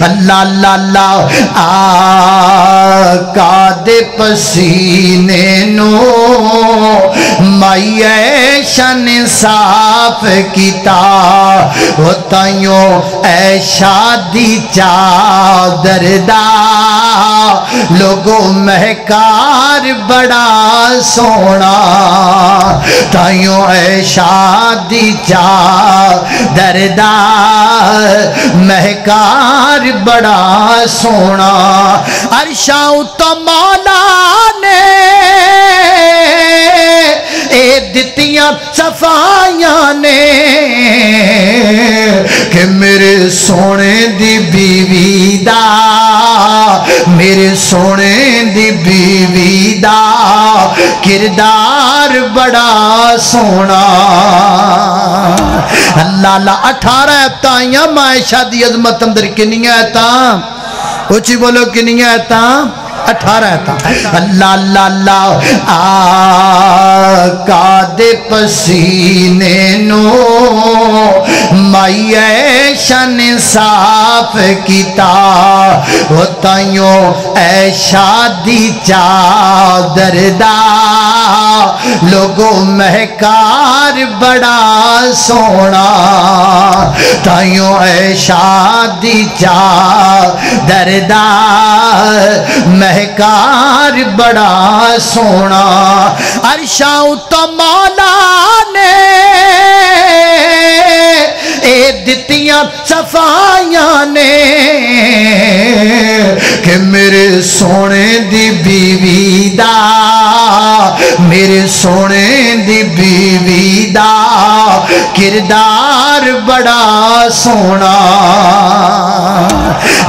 اللہ اللہ اللہ آقا دے پسینے نو مائی ایشن صاف کیتا وہ تائیوں اے شادی چادر دا لوگوں مہکار بڑا سونا تائیوں اے شادی چادر دا مہکار بڑا سونا عرشاں تو مولا نے اے دتیاں صفائیاں نے کہ میرے سونے دی بیوی دا میرے سونے دی بیوی دا کردار بڑا سونا اللہ اللہ 18 ایتاں معاشہ دی عظمت اندر کنیاں ایتاں اچھی بولو کنیاں ایتاں 18 ایتاں اللہ اللہ اللہ آقا دے پسینے نو مائی ایشن صاف کیتا وہ تائیوں اے شادی چادر دا لوگوں مہکار بڑا سونا تائیوں اے شادی چادر دا مہکار بڑا سونا عرشاں تو مولا نے اے دتیاں صفائیاں نے کہ میرے سونے دی بیوی دا میرے سونے دی بیوی دا کردار بڑا سونا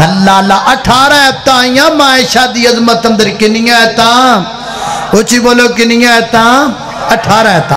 اللہ اللہ 18 ایتاں معاشہ دی عظمت اندر کنیاں ایتاں اچھی بولو کنیاں ایتاں 18 ایتاں